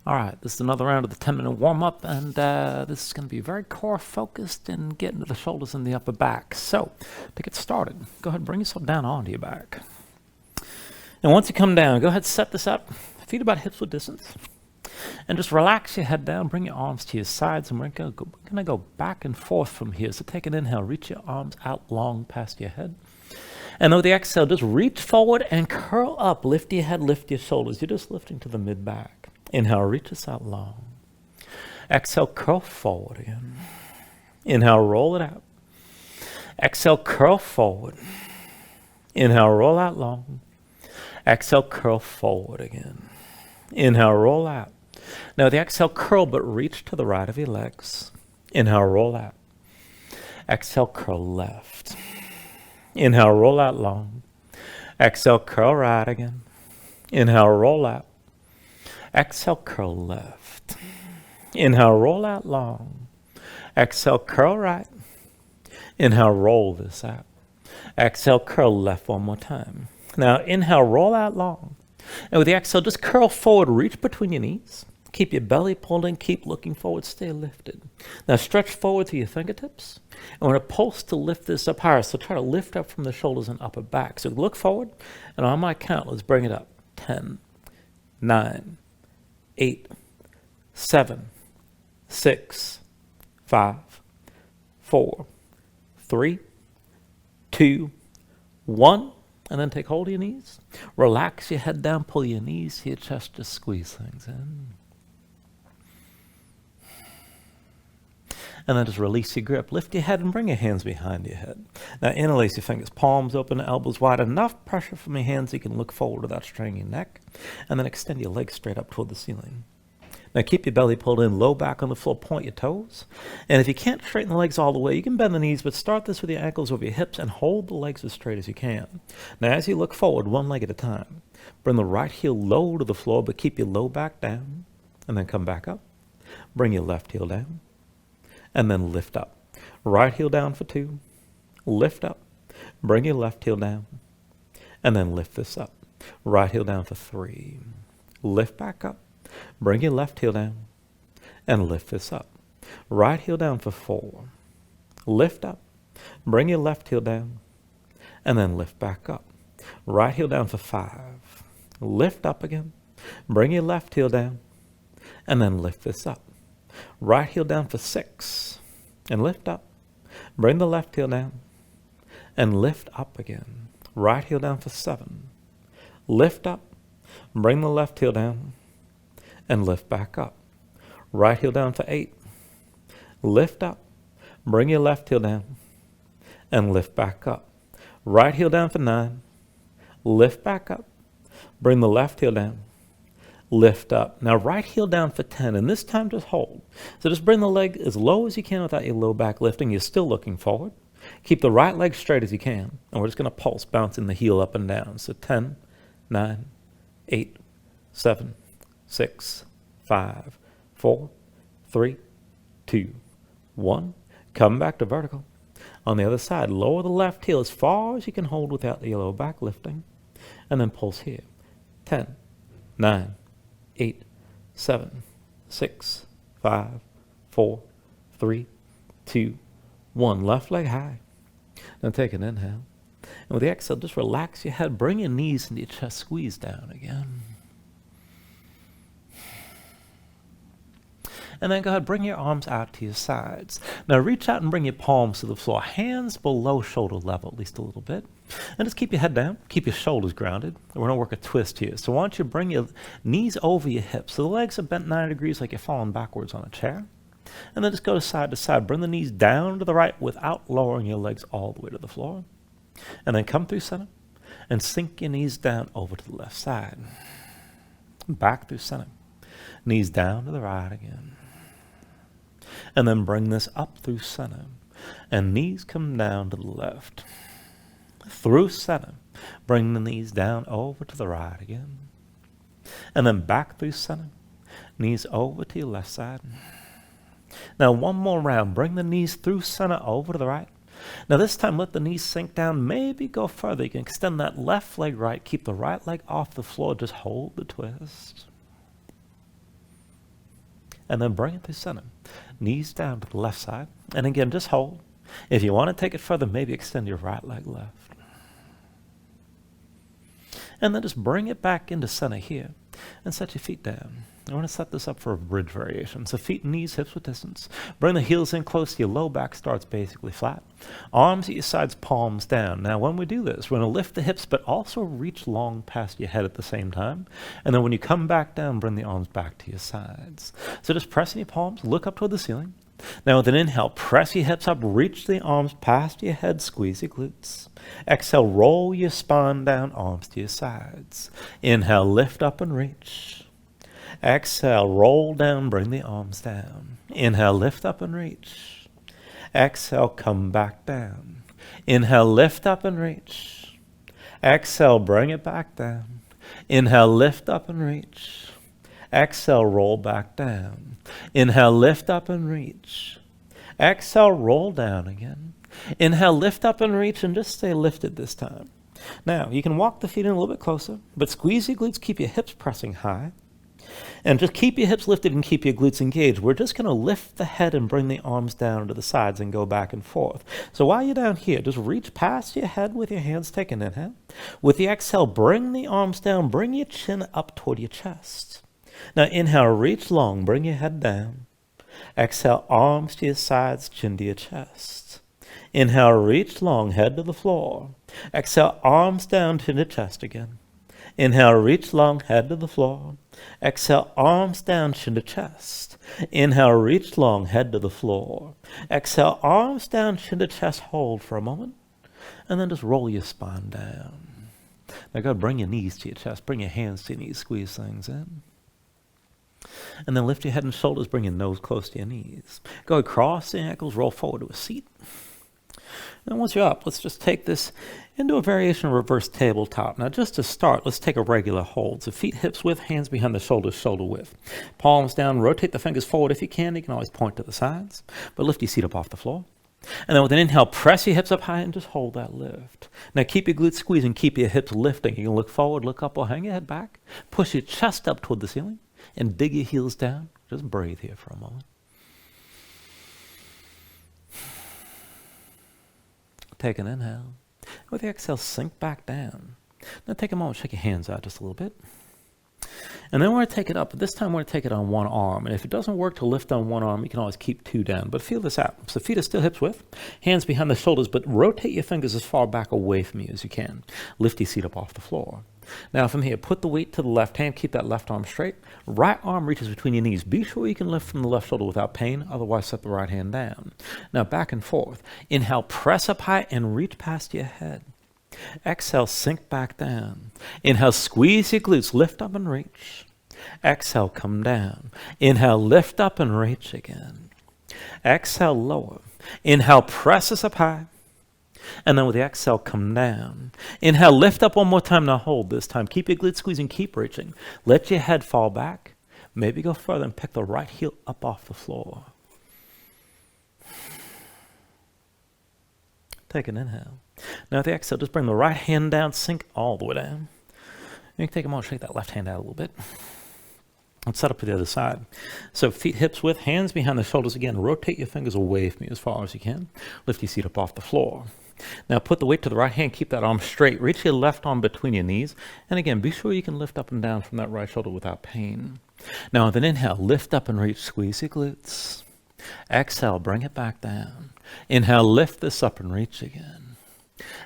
All right, this is another round of the 10-minute warm-up, and this is going to be very core-focused and get into the shoulders and the upper back. So, to get started, go ahead and bring yourself down onto your back. And once you come down, go ahead and set this up, feet about hips-width distance, and just relax your head down, bring your arms to your sides, and we're going to go back and forth from here. So take an inhale, reach your arms out long past your head. And with the exhale, just reach forward and curl up. Lift your head, lift your shoulders. You're just lifting to the mid-back. Inhale, reach this out long. Exhale, curl forward again. Inhale, roll it out. Exhale, curl forward. Inhale, roll out long. Exhale, curl forward again. Inhale, roll out. Now the exhale, curl, but reach to the right of your legs. Inhale, roll out. Exhale, curl left. Inhale, roll out long. Exhale, curl right again. Inhale, roll out. Exhale, curl left. Inhale, roll out long. Exhale, curl right. Inhale, roll this out. Exhale, curl left one more time. Now inhale, roll out long. And with the exhale, just curl forward, reach between your knees. Keep your belly pulled in, keep looking forward, stay lifted. Now stretch forward to your fingertips. And we're going to pulse to lift this up higher. So try to lift up from the shoulders and upper back. So look forward, and on my count, let's bring it up. 10, 9, 8, 7, 6, 5, 4, 3, 2, 1. And then take hold of your knees. Relax your head down, pull your knees to your chest, just squeeze things in. And then just release your grip. Lift your head and bring your hands behind your head. Now interlace your fingers, palms open, elbows wide. Enough pressure from your hands so you can look forward without straining your neck. And then extend your legs straight up toward the ceiling. Now keep your belly pulled in, low back on the floor, point your toes. And if you can't straighten the legs all the way, you can bend the knees, but start this with your ankles over your hips and hold the legs as straight as you can. Now as you look forward, one leg at a time, bring the right heel low to the floor, but keep your low back down. And then come back up. Bring your left heel down. And then lift up. Right heel down for 2. Lift up. Bring your left heel down. And then lift this up. Right heel down for 3. Lift back up. Bring your left heel down. And lift this up. Right heel down for 4. Lift up. Bring your left heel down. And then lift back up. Right heel down for 5. Lift up again. Bring your left heel down. And then lift this up. Right heel down for 6, and lift up. Bring the left heel down, and lift up again. Right heel down for 7. Lift up. Bring the left heel down, and lift back up. Right heel down for 8. Lift up. Bring your left heel down, and lift back up. Right heel down for 9. Lift back up. Bring the left heel down. Lift up. Now right heel down for 10, and this time just hold. So just bring the leg as low as you can without your low back lifting. You're still looking forward. Keep the right leg straight as you can, and we're just going to pulse, bouncing the heel up and down. So 10, 9, 8, 7, 6, 5, 4, 3, 2, 1. Come back to vertical. On the other side, lower the left heel as far as you can hold without the low back lifting, and then pulse here. 10, 9, 8, 7, 6, 5, 4, 3, 2, 1. Left leg high. Now take an inhale. And with the exhale, just relax your head. Bring your knees into your chest. Squeeze down again. And then go ahead, bring your arms out to your sides. Now reach out and bring your palms to the floor. Hands below shoulder level, at least a little bit. And just keep your head down. Keep your shoulders grounded. We're going to work a twist here. So why don't you bring your knees over your hips. So the legs are bent 90 degrees like you're falling backwards on a chair. And then just go to side. Bring the knees down to the right without lowering your legs all the way to the floor. And then come through center and sink your knees down over to the left side. Back through center. Knees down to the right again. And then bring this up through center. And knees come down to the left. Through center. Bring the knees down over to the right again. And then back through center. Knees over to your left side. Now one more round. Bring the knees through center over to the right. Now this time let the knees sink down. Maybe go further. You can extend that left leg right. Keep the right leg off the floor. Just hold the twist. and then bring it through center. Knees down to the left side. And again, just hold. If you want to take it further, maybe extend your right leg left. And then just bring it back into center here and set your feet down. I want to set this up for a bridge variation. So feet, knees, hips with distance. Bring the heels in close to your low back, starts basically flat. Arms at your sides, palms down. Now when we do this, we're going to lift the hips, but also reach long past your head at the same time. And then when you come back down, bring the arms back to your sides. So just pressing your palms, look up toward the ceiling. Now with an inhale, press your hips up, reach the arms past your head, squeeze your glutes. Exhale, roll your spine down, arms to your sides. Inhale, lift up and reach. Exhale, roll down, bring the arms down. Inhale, lift up and reach. Exhale, come back down. Inhale, lift up and reach. Exhale, bring it back down. Inhale, lift up and reach. Exhale, roll back down. Inhale, lift up and reach. Exhale, roll down again. Inhale, lift up and reach, and just stay lifted this time. Now, you can walk the feet in a little bit closer, but squeeze your glutes, keep your hips pressing high. And just keep your hips lifted and keep your glutes engaged. We're just going to lift the head and bring the arms down to the sides and go back and forth. So while you're down here, just reach past your head with your hands. Take an inhale. With the exhale, bring the arms down. Bring your chin up toward your chest. Now inhale, reach long. Bring your head down. Exhale, arms to your sides, chin to your chest. Inhale, reach long, head to the floor. Exhale, arms down, chin to chest again. Inhale, reach long, head to the floor. Exhale, arms down, chin to chest. Inhale, reach long, head to the floor. Exhale, arms down, chin to chest. Hold for a moment. And then just roll your spine down. Now go ahead, bring your knees to your chest. Bring your hands to your knees. Squeeze things in. And then lift your head and shoulders. Bring your nose close to your knees. Go ahead, cross the ankles. Roll forward to a seat. And once you're up, let's just take this into a variation of reverse tabletop. Now just to start, let's take a regular hold. So feet hips width, hands behind the shoulders, shoulder width. Palms down, rotate the fingers forward if you can. You can always point to the sides, but lift your seat up off the floor. And then with an inhale, press your hips up high and just hold that lift. Now keep your glutes squeezing, keep your hips lifting. You can look forward, look up, or hang your head back. Push your chest up toward the ceiling and dig your heels down. Just breathe here for a moment. Take an inhale. With the exhale, sink back down. Now take a moment, shake your hands out just a little bit. And then we're going to take it up, but this time we're going to take it on one arm. And if it doesn't work to lift on one arm, you can always keep two down. But feel this out. So feet are still hips width, hands behind the shoulders, but rotate your fingers as far back away from you as you can. Lift your seat up off the floor. Now from here, put the weight to the left hand, keep that left arm straight. Right arm reaches between your knees. Be sure you can lift from the left shoulder without pain, otherwise set the right hand down. Now back and forth. Inhale, press up high and reach past your head. Exhale, sink back down. Inhale, squeeze your glutes, lift up and reach. Exhale, come down. Inhale, lift up and reach again. Exhale, lower. Inhale, press us up high. And then with the exhale, come down. Inhale, lift up one more time. Now hold this time. Keep your glutes squeezing, keep reaching. Let your head fall back. Maybe go further and pick the right heel up off the floor. Take an inhale. Now with the exhale, just bring the right hand down, sink all the way down. You can take a moment, shake that left hand out a little bit. Let's set up to the other side. So feet hips width, hands behind the shoulders again. Rotate your fingers away from you as far as you can. Lift your seat up off the floor. Now put the weight to the right hand, keep that arm straight. Reach your left arm between your knees. And again, be sure you can lift up and down from that right shoulder without pain. Now with an inhale, lift up and reach, squeeze your glutes. Exhale, bring it back down. Inhale, lift this up and reach again.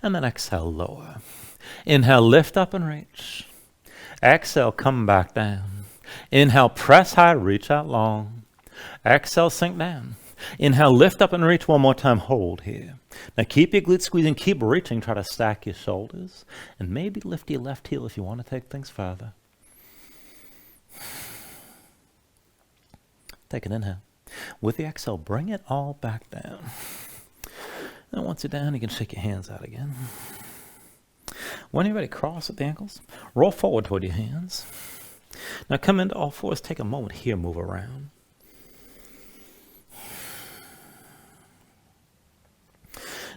And then exhale, lower. Inhale, lift up and reach. Exhale, come back down. Inhale, press high, reach out long. Exhale, sink down. Inhale, lift up and reach one more time. Hold here. Now keep your glutes squeezing, keep reaching. Try to stack your shoulders. And maybe lift your left heel if you want to take things further. Take an inhale. With the exhale, bring it all back down. And once you're down, you can shake your hands out again. When you're ready, cross at the ankles. Roll forward toward your hands. Now come into all fours. Take a moment here, move around.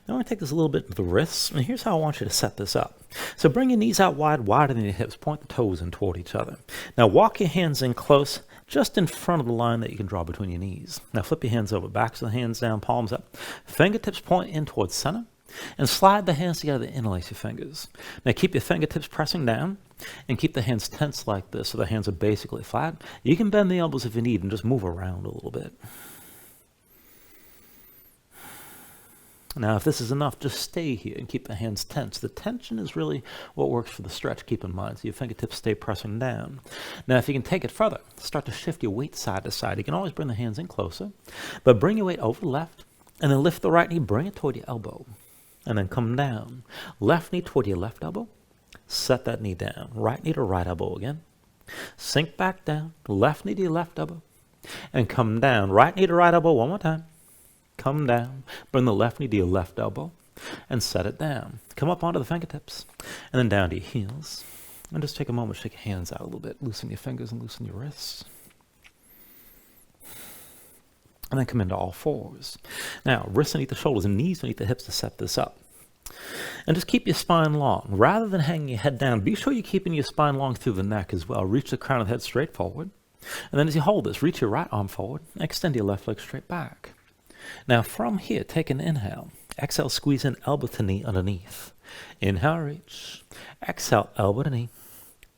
Now I'm going to take this a little bit to the wrists, and here's how I want you to set this up. So bring your knees out wide, wider than your hips. Point the toes in toward each other. Now walk your hands in close, just in front of the line that you can draw between your knees. Now flip your hands over, backs of the hands down, palms up. Fingertips point in towards center, and slide the hands together to interlace your fingers. Now keep your fingertips pressing down, and keep the hands tense like this so the hands are basically flat. You can bend the elbows if you need and just move around a little bit. Now, if this is enough, just stay here and keep the hands tense. The tension is really what works for the stretch, keep in mind. So your fingertips stay pressing down. Now, if you can take it further, start to shift your weight side to side. You can always bring the hands in closer, but bring your weight over the left, and then lift the right knee, bring it toward your elbow, and then come down. Left knee toward your left elbow, set that knee down. Right knee to right elbow again. Sink back down, left knee to your left elbow, and come down. Right knee to right elbow one more time. Come down, bring the left knee to your left elbow, and set it down. Come up onto the fingertips, and then down to your heels. And just take a moment, shake your hands out a little bit, loosen your fingers and loosen your wrists. And then come into all fours. Now, wrists beneath the shoulders and knees beneath the hips to set this up. And just keep your spine long. Rather than hanging your head down, be sure you're keeping your spine long through the neck as well. Reach the crown of the head straight forward. And then as you hold this, reach your right arm forward, and extend your left leg straight back. Now from here, take an inhale. Exhale, squeeze in elbow to knee underneath. Inhale, reach. Exhale, elbow to knee.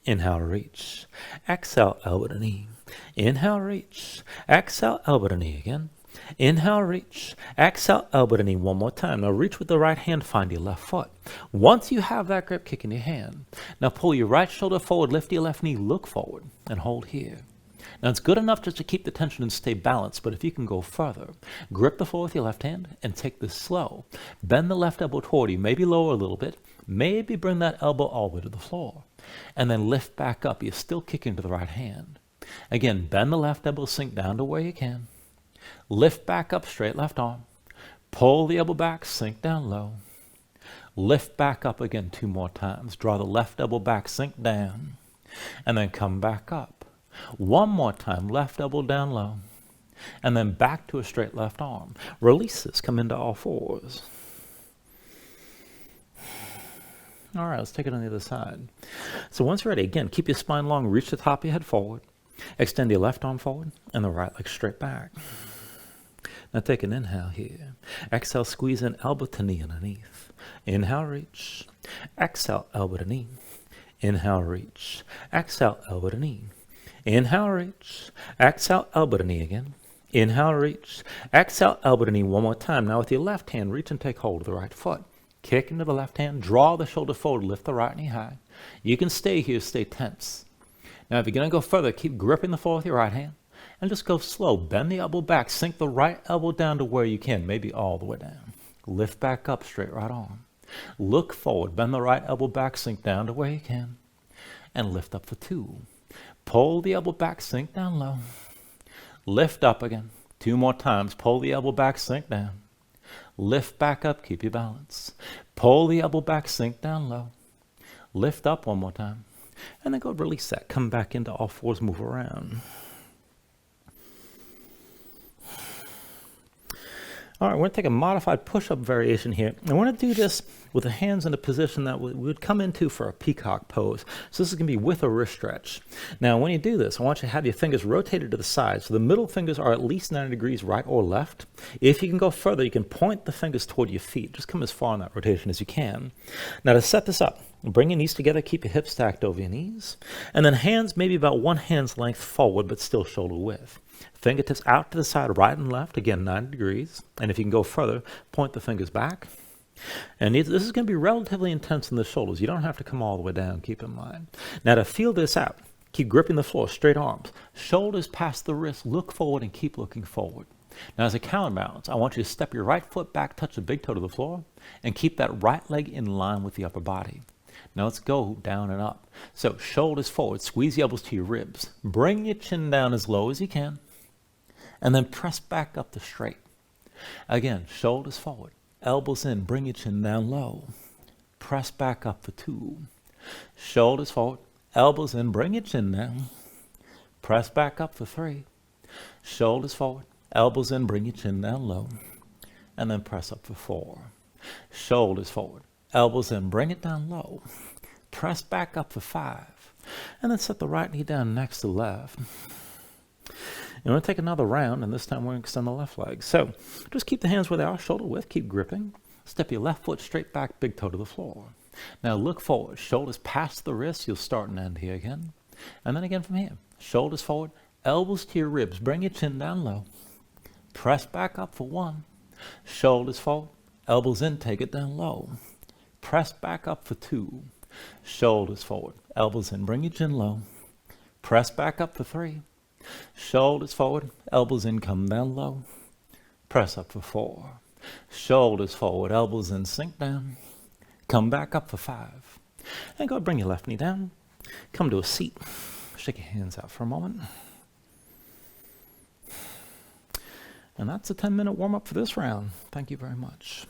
Inhale, reach. Exhale, elbow to knee. Inhale, reach. Exhale, elbow to knee again. Inhale, reach. Exhale, elbow to knee one more time. Now reach with the right hand, find your left foot. Once you have that grip, kick in your hand. Now pull your right shoulder forward, lift your left knee, look forward, and hold here. Now it's good enough just to keep the tension and stay balanced, but if you can go further, grip the floor with your left hand and take this slow. Bend the left elbow toward you, maybe lower a little bit, maybe bring that elbow all the way to the floor, and then lift back up. You're still kicking to the right hand. Again, bend the left elbow, sink down to where you can. Lift back up, straight left arm. Pull the elbow back, sink down low. Lift back up again 2 more times. Draw the left elbow back, sink down, and then come back up. 1 more time, left elbow down low, and then back to a straight left arm. Release this, come into all fours. All right, let's take it on the other side. So once you're ready, again, keep your spine long, reach the top of your head forward, extend your left arm forward, and the right leg straight back. Now take an inhale here. Exhale, squeeze in elbow to knee underneath. Inhale, reach. Exhale, elbow to knee. Inhale, reach. Exhale, elbow to knee. Inhale, reach. Exhale, elbow to knee again. Inhale, reach. Exhale, elbow to knee 1 more time. Now with your left hand, reach and take hold of the right foot. Kick into the left hand, draw the shoulder forward, lift the right knee high. You can stay here, stay tense. Now if you're going to go further, keep gripping the floor with your right hand, and just go slow. Bend the elbow back, sink the right elbow down to where you can, maybe all the way down. Lift back up, straight right arm. Look forward, bend the right elbow back, sink down to where you can, and lift up for 2. Pull the elbow back, sink down low. Lift up again. 2 more times. Pull the elbow back, sink down. Lift back up, keep your balance. Pull the elbow back, sink down low. Lift up 1 more time. And then go release that. Come back into all fours, move around. All right, we're going to take a modified push-up variation here. I want to do this with the hands in a position that we would come into for a peacock pose. So this is going to be with a wrist stretch. Now, when you do this, I want you to have your fingers rotated to the side. So the middle fingers are at least 90 degrees right or left. If you can go further, you can point the fingers toward your feet. Just come as far in that rotation as you can. Now, to set this up, bring your knees together, keep your hips stacked over your knees. And then hands maybe about 1 hand's length forward, but still shoulder width. Fingertips out to the side, right and left, again, 90 degrees. And if you can go further, point the fingers back. And this is going to be relatively intense in the shoulders. You don't have to come all the way down, keep in mind. Now to feel this out, keep gripping the floor, straight arms. Shoulders past the wrist, look forward and keep looking forward. Now as a counterbalance, I want you to step your right foot back, touch the big toe to the floor, and keep that right leg in line with the upper body. Now let's go down and up. So shoulders forward, squeeze the elbows to your ribs. Bring your chin down as low as you can. And then press back up to straight. Again, shoulders forward, elbows in, bring your chin down low. Press back up for 2. Shoulders forward, elbows in, bring your chin down. Press back up for 3. Shoulders forward, elbows in, bring your chin down low. And then press up for 4. Shoulders forward, elbows in, bring it down low. Press back up for 5. And then set the right knee down next to left. And we're going to take another round, and this time we're going to extend the left leg. So just keep the hands where they are, shoulder width, keep gripping. Step your left foot straight back, big toe to the floor. Now look forward, shoulders past the wrists, you'll start and end here again. And then again from here, shoulders forward, elbows to your ribs, bring your chin down low. Press back up for 1. Shoulders forward, elbows in, take it down low. Press back up for 2. Shoulders forward, elbows in, bring your chin low. Press back up for 3. Shoulders forward, elbows in, come down low. Press up for 4. Shoulders forward, elbows in, sink down. Come back up for 5. And go ahead, bring your left knee down. Come to a seat. Shake your hands out for a moment. And that's a 10-minute warm-up for this round. Thank you very much.